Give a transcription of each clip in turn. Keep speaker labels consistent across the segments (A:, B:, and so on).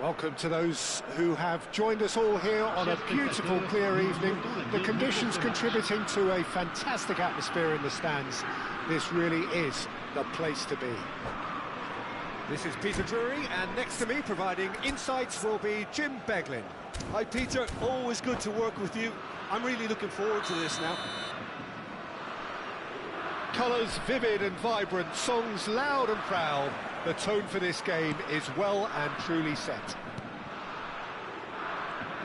A: Welcome to those who have joined us all here on a beautiful, clear evening. The conditions contributing to a fantastic atmosphere in the stands. This really is the place to be. This is Peter Drury, and next to me, providing insights, will be Jim Beglin.
B: Hi Peter, always good to work with you. I'm really looking forward to this now.
A: Colours vivid and vibrant, songs loud and proud. The tone for this game is well and truly set.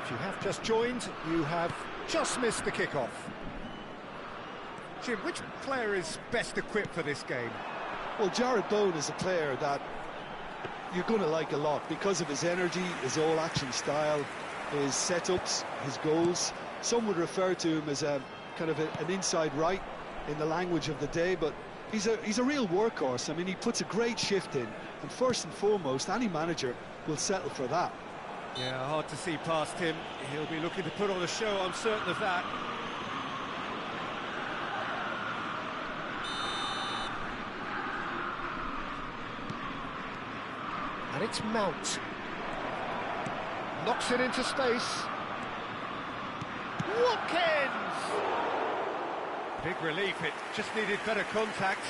A: If you have just joined, you have just missed the kickoff. Jim, which player is best equipped for this game?
B: Well, Jared Bowen is a player that you're going to like a lot because of his energy, his all-action style, his setups, his goals. Some would refer to him as a kind of an inside right in the language of the day, but he's a real workhorse. I mean, he puts a great shift in, and first and foremost, any manager will settle for that.
A: Yeah, hard to see past him. He'll be looking to put on a show, I'm certain of that. And it's Mount. Knocks it into space. Watkins! Big relief, it just needed better contact.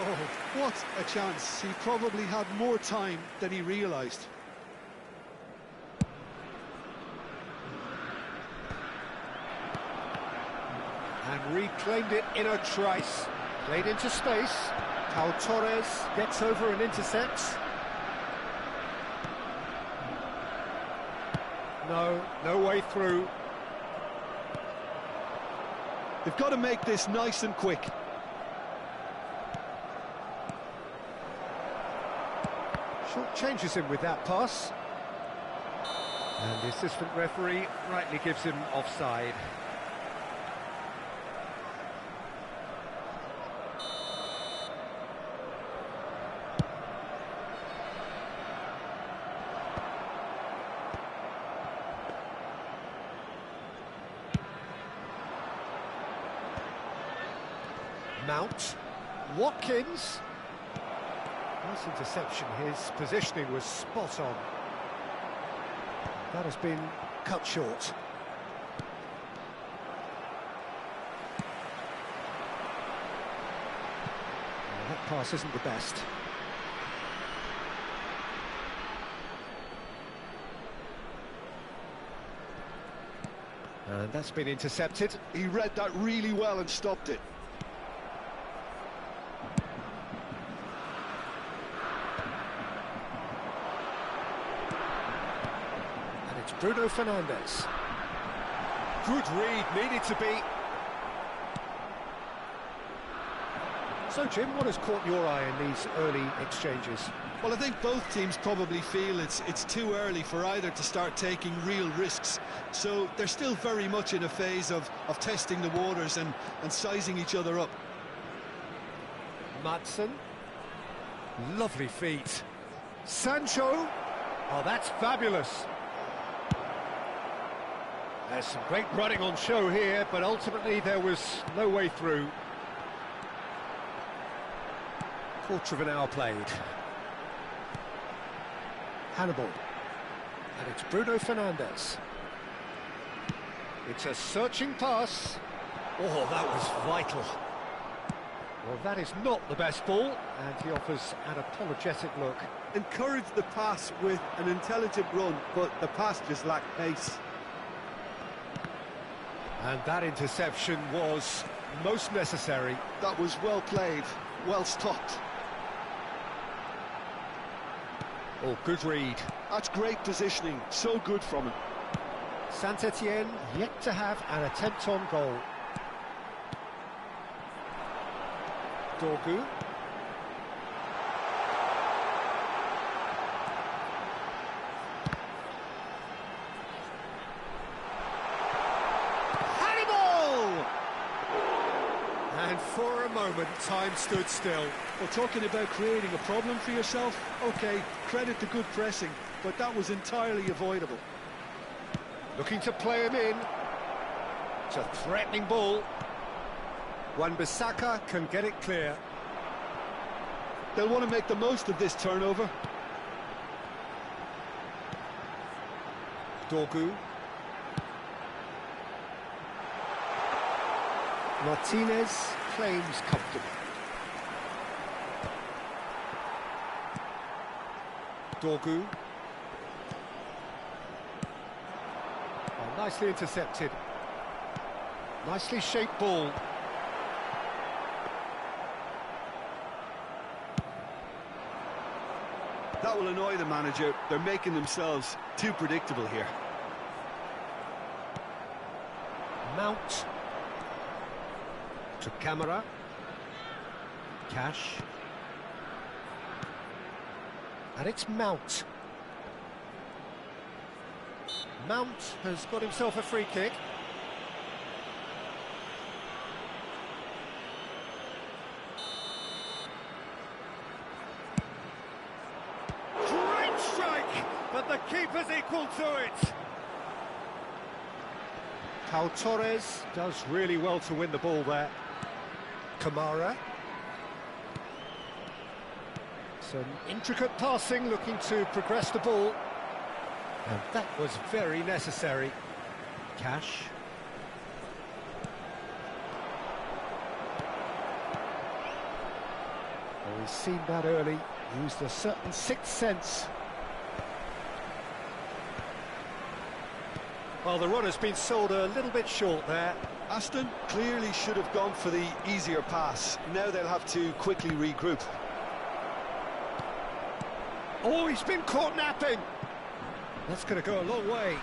B: Oh, what a chance. He probably had more time than he realised.
A: And reclaimed it in a trice. Played into space. Pau Torres gets over and intercepts. No way through.
B: They've got to make this nice and quick.
A: Short changes him with that pass. And the assistant referee rightly gives him offside. Mount, Watkins. Nice interception, his positioning was spot on. That has been cut short. Well, that pass isn't the best. And that's been intercepted.
B: He read that really well and stopped it.
A: Bruno Fernandes. Good read, needed to be. So, Jim, what has caught your eye in these early exchanges?
B: Well, I think both teams probably feel it's too early for either to start taking real risks. So they're still very much in a phase of testing the waters and sizing each other up.
A: Madsen. Lovely feet. Sancho. Oh, that's fabulous. There's some great running on show here, but ultimately there was no way through. Quarter of an hour played. Hannibal. And it's Bruno Fernandes. It's a searching pass. Oh, that was vital. Well, that is not the best ball, and he offers an apologetic look.
B: Encouraged the pass with an intelligent run, but the pass just lacked pace.
A: And that interception was most necessary.
B: That was well played, well stopped.
A: Oh, good read.
B: That's great positioning, so good from him.
A: Saint-Etienne yet to have an attempt on goal. Dorgu. And for a moment, time stood still.
B: Well, talking about creating a problem for yourself, OK, credit to good pressing, but that was entirely avoidable.
A: Looking to play him in. It's a threatening ball. Wan-Bissaka can get it clear.
B: They'll want to make the most of this turnover.
A: Dorgu. Martinez claims comfortable. Dorgu. Oh, nicely intercepted. Nicely shaped ball.
B: That will annoy the manager. They're making themselves too predictable here.
A: Mount. To Camera. Cash. And it's Mount. Mount has got himself a free kick. Great strike, but the keeper's equal to it. Pau Torres does really well to win the ball there. Kamara. Some intricate passing, looking to progress the ball. And that was very necessary. Cash. Well, we've seen that early. Used a certain sixth sense. Well, the run has been sold a little bit short there.
B: Aston clearly should have gone for the easier pass. Now they'll have to quickly regroup.
A: Oh, he's been caught napping. That's going to go a long way.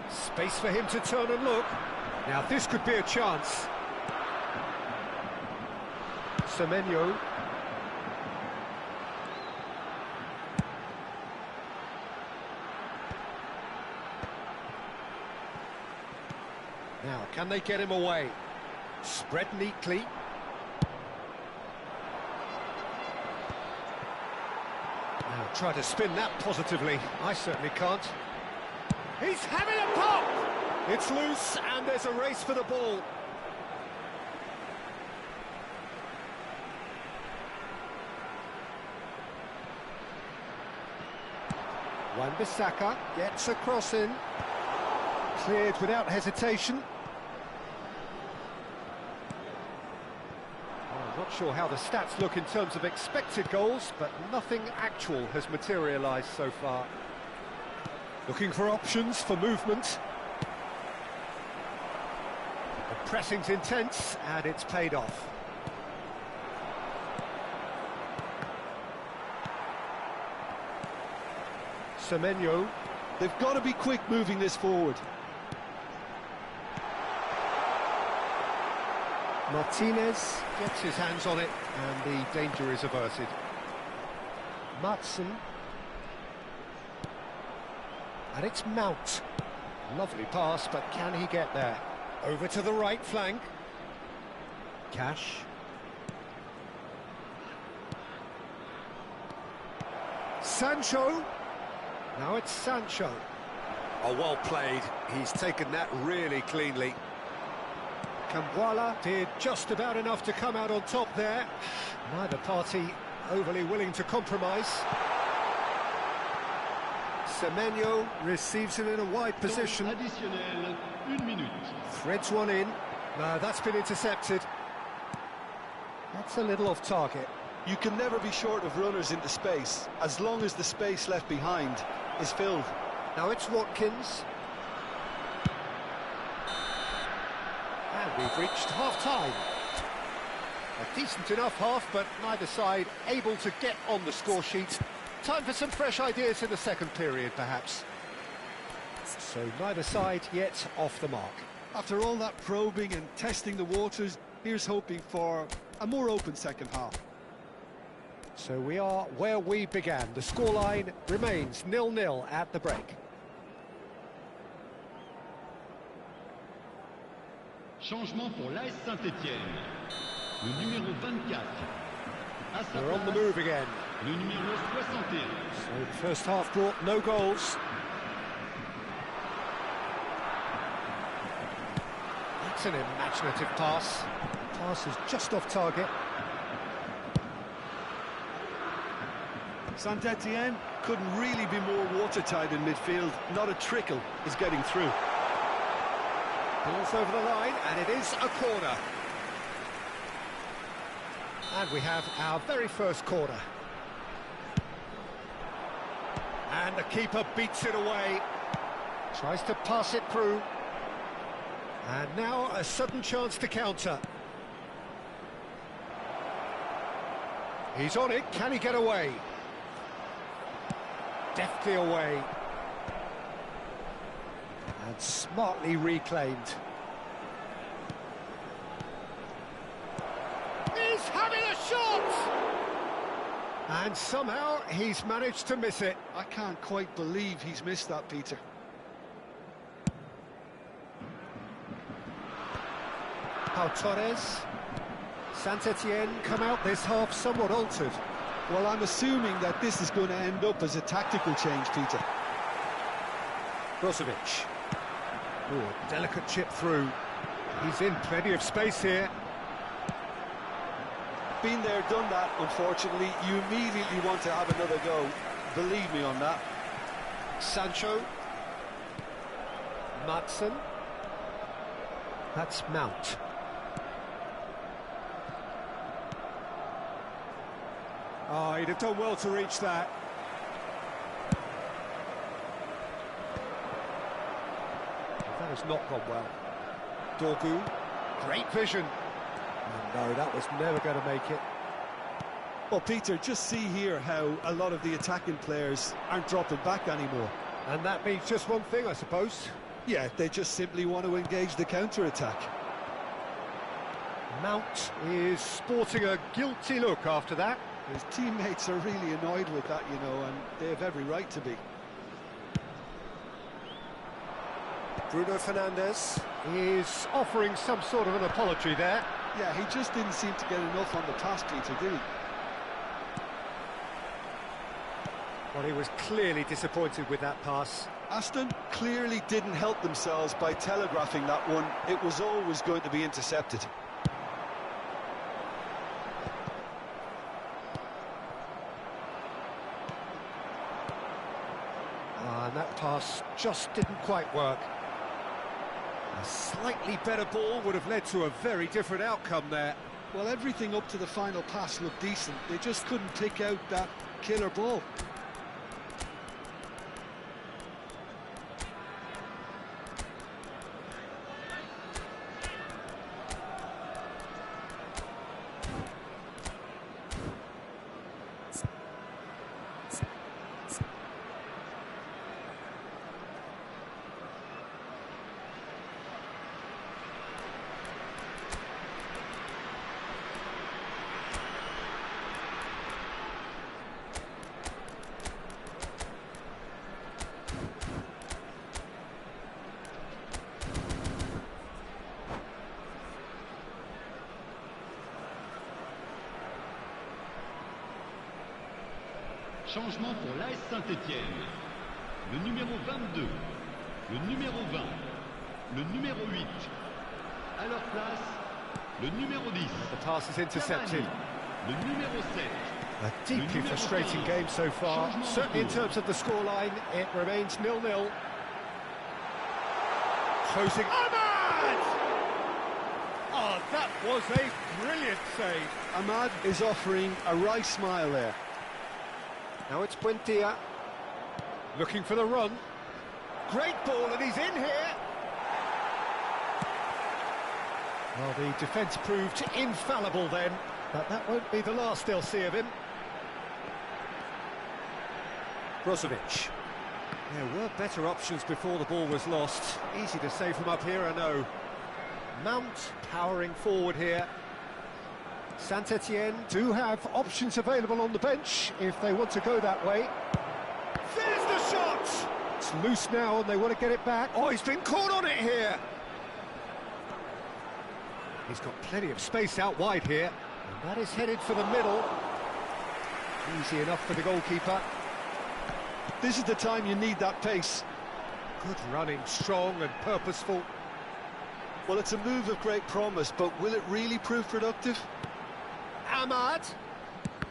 A: Space for him to turn and look. Now this could be a chance. Semenyo. Now, can they get him away? Spread neatly. Now, try to spin that positively. I certainly can't. He's having a pop! It's loose, and there's a race for the ball. Wan-Bissaka gets a cross in. Cleared without hesitation. I'm not sure how the stats look in terms of expected goals, but nothing actual has materialised so far. Looking for options for movement. The pressing's intense, and it's paid off. Semenyo.
B: They've got to be quick moving this forward.
A: Martinez gets his hands on it, and the danger is averted. Matson. And it's Mount. Lovely pass, but can he get there? Over to the right flank. Cash. Sancho. Now it's Sancho. Oh, well played. He's taken that really cleanly. Kambuala did just about enough to come out on top there. Neither party overly willing to compromise. Semenyo receives it in a wide position. Threads one in. No, that's been intercepted. That's a little off target.
B: You can never be short of runners into space, as long as the space left behind is filled.
A: Now it's Watkins. And we've reached half-time. A decent enough half, but neither side able to get on the score sheet. Time for some fresh ideas in the second period, perhaps. So neither side yet off the mark.
B: After all that probing and testing the waters, here's hoping for a more open second half.
A: So we are where we began. The scoreline remains 0-0 at the break.
C: Changement pour l'AS Saint-Étienne. Le numéro 24. À sa
A: They're on the
C: place,
A: move again.
C: le numéro 61.
A: So the first half brought no goals. That's an imaginative pass. The pass is just off target.
B: Saint-Etienne couldn't really be more watertight in midfield. Not a trickle is getting through.
A: Ball's over the line, and it is a corner. And we have our very first corner. And the keeper beats it away. Tries to pass it through. And now a sudden chance to counter. He's on it, can he get away? Deftly away. And smartly reclaimed. He's having a shot! And somehow he's managed to miss it.
B: I can't quite believe he's missed that, Peter.
A: Pau Torres. Saint-Etienne come out this half somewhat altered.
B: Well, I'm assuming that this is going to end up as a tactical change, Peter.
A: Brozovic. Oh, delicate chip through. He's in plenty of space here.
B: Been there, done that, unfortunately. You immediately want to have another go. Believe me on that.
A: Sancho. Madsen. That's Mount. Oh, he'd have done well to reach that. That has not gone well. Dorgu, great vision. Oh, no, that was never going to make it.
B: Well, Peter, just see here how a lot of the attacking players aren't dropping back anymore.
A: And that means just one thing, I suppose.
B: Yeah, they just simply want to engage the counter-attack.
A: Mount is sporting a guilty look after that.
B: His teammates are really annoyed with that, you know, and they have every right to be.
A: Bruno Fernandes is offering some sort of an apology there.
B: Yeah, he just didn't seem to get enough on the pass, Peter, did he?
A: Well, he was clearly disappointed with that pass.
B: Aston clearly didn't help themselves by telegraphing that one. It was always going to be intercepted.
A: And that pass just didn't quite work. A slightly better ball would have led to a very different outcome there.
B: Well, everything up to the final pass looked decent. They just couldn't pick out that killer ball.
C: Changement pour l'AS Saint-Etienne. Le numéro 22, le numéro 20, le numéro 8. À leur place, le numéro 10.
A: The pass is intercepted.
C: Le numéro 7.
A: A deeply frustrating game so far. Certainly in terms of the scoreline, it remains 0-0. Closing. Ahmad! Oh, that was a brilliant save.
B: Ahmad is offering a wry smile there.
A: Now it's Buendia, looking for the run. Great ball, and he's in here. Well, the defence proved infallible then, but that won't be the last they'll see of him. Brozovic. There were better options before the ball was lost. Easy to say from up here, I know. Mount powering forward here. Saint-Etienne do have options available on the bench if they want to go that way. There's the shot! It's loose now and they want to get it back. Oh, he's been caught on it here! He's got plenty of space out wide here. And that is headed for the middle. Easy enough for the goalkeeper.
B: This is the time you need that pace.
A: Good running, strong and purposeful.
B: Well, it's a move of great promise, but will it really prove productive?
A: Ahmad.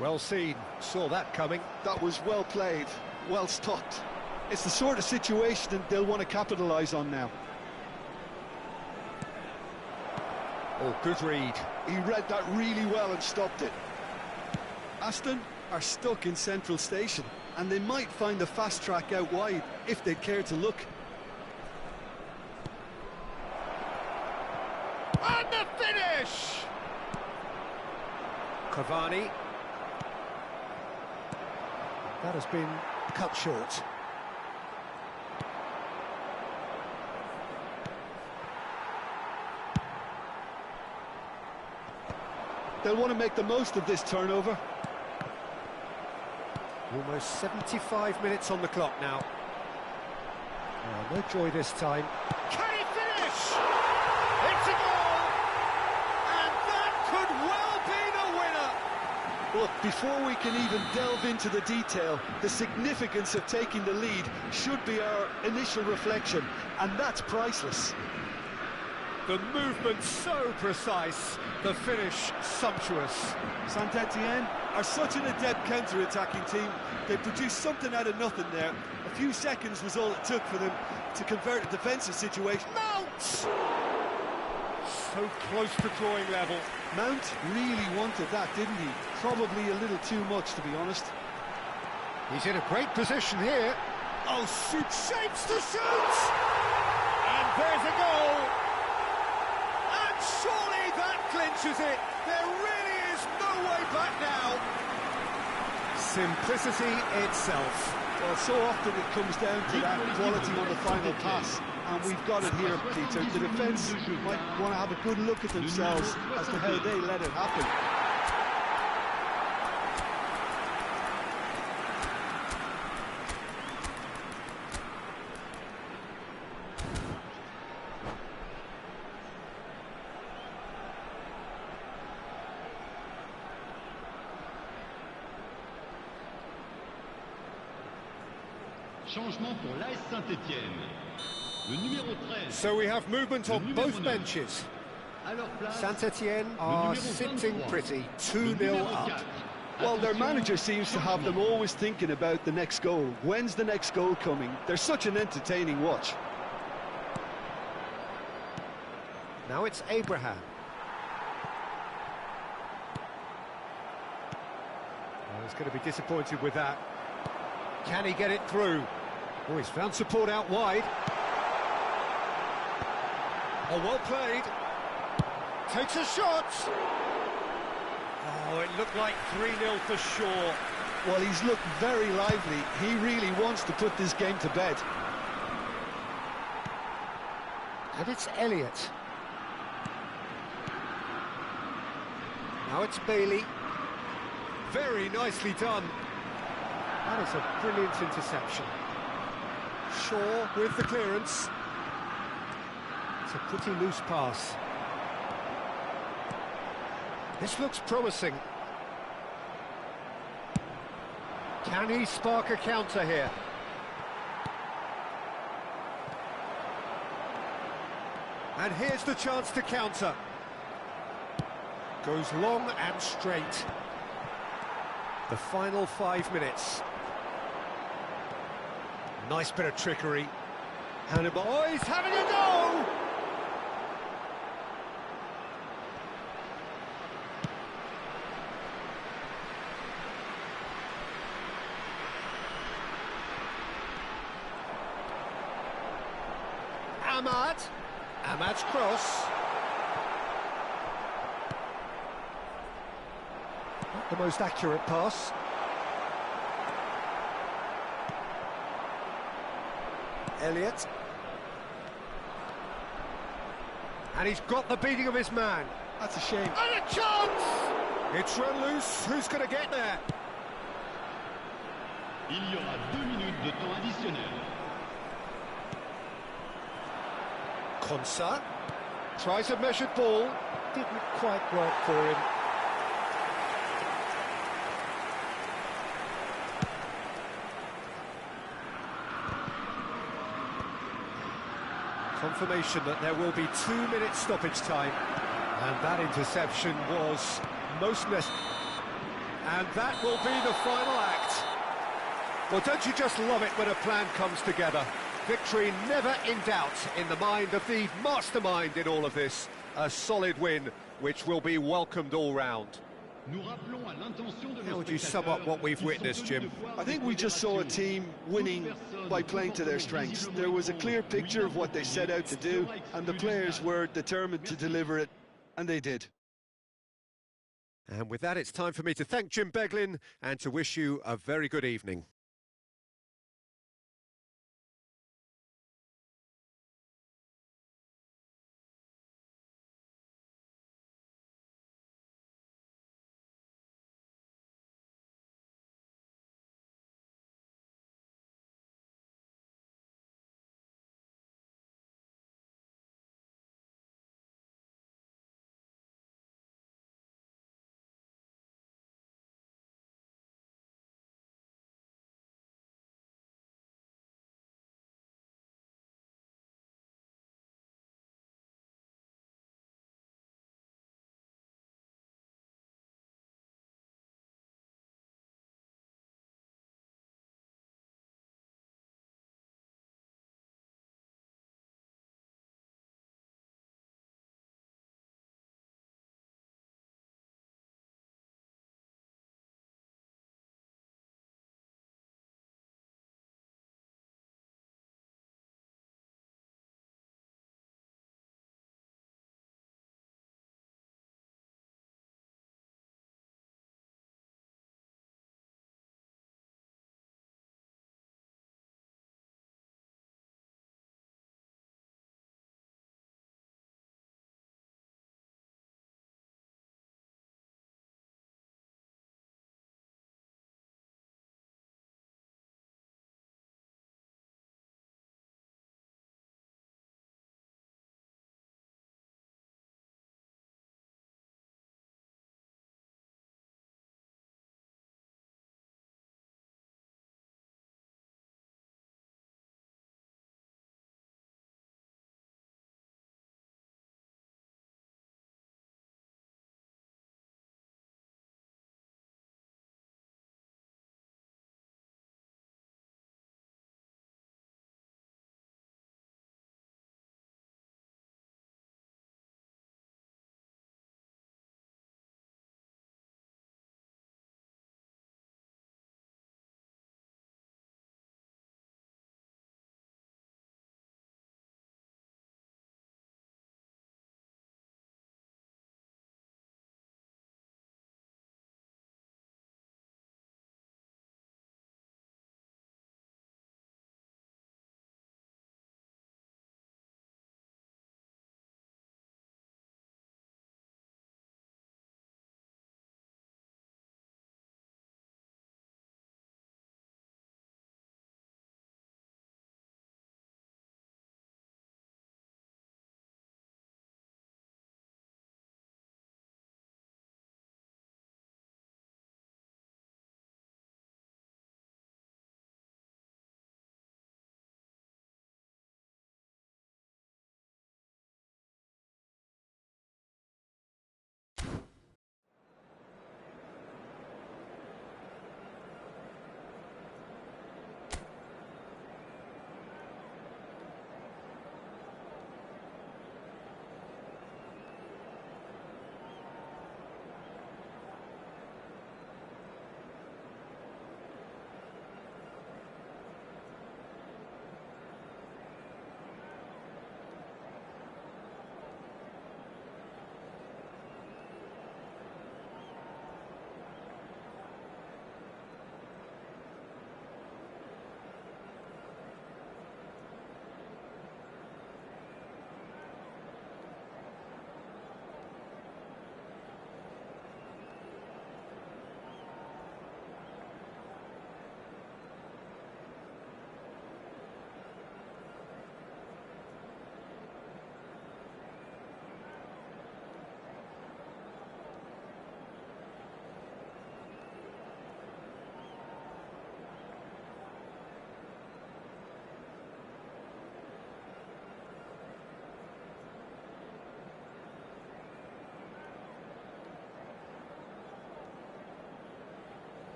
A: Well seen, saw that coming.
B: That was well played, well stopped. It's the sort of situation that they'll want to capitalise on now.
A: Oh, good read.
B: He read that really well and stopped it. Aston are stuck in Central Station, and they might find the fast track out wide if they'd care to look.
A: And the finish! Cavani. That has been cut short.
B: They'll want to make the most of this turnover.
A: Almost 75 minutes on the clock now. Oh, no joy this time. Can he finish? It's a goal! And that could well be the winner!
B: Look, before we can even delve into the detail, the significance of taking the lead should be our initial reflection, and that's priceless.
A: The movement so precise, the finish sumptuous.
B: Saint-Etienne are such an adept counter-attacking team. They produced something out of nothing there. A few seconds was all it took for them to convert a defensive situation.
A: Mount! So close to drawing level.
B: Mount really wanted that, didn't he? Probably a little too much, to be honest.
A: He's in a great position here. Oh, shapes to shoot! And there's a goal! And surely that clinches it. There really is no way back now. Simplicity itself.
B: Well, so often it comes down to that quality on the final pass, and we've got it here, Peter. The defence might want to have a good look at themselves as to how they let it happen.
C: Changement pour l'AS Saint-Etienne. Le numéro 13.
A: So we have movement on both benches. Saint-Etienne are sitting pretty, 2-0 up.
B: Well, their manager seems to have them always thinking about the next goal. When's the next goal coming? They're such an entertaining watch.
A: Now it's Abraham. Oh, he's going to be disappointed with that. Can he get it through? Oh, he's found support out wide. Oh, well played. Takes a shot. Oh, it looked like 3-0 for sure.
B: Well, he's looked very lively. He really wants to put this game to bed.
A: And it's Elliott. Now it's Bailey. Very nicely done. That is a brilliant interception. Shaw with the clearance. It's a pretty loose pass. This looks promising. Can he spark a counter here? And here's the chance to counter. Goes long and straight. The final 5 minutes. Nice bit of trickery. Hannibal, oh, he's having a go! Ahmad's cross. Not the most accurate pass. Elliott. And he's got the beating of his man.
B: That's a shame.
A: And a chance! It's run loose. Who's going to get there?
C: Il y aura 2 minutes de temps additionnel.
A: Konsa tries a measured ball. Didn't quite work for him. Confirmation that there will be 2 minutes stoppage time, and that interception was most necessary. And that will be the final act. Well, don't you just love it when a plan comes together? Victory never in doubt in the mind of the mastermind in all of this. A solid win, which will be welcomed all round. How would you sum up what we've witnessed, Jim?
B: I think we just saw a team winning by playing to their strengths. There was a clear picture of what they set out to do, and the players were determined to deliver it, and they did.
A: And with that, it's time for me to thank Jim Beglin and to wish you a very good evening.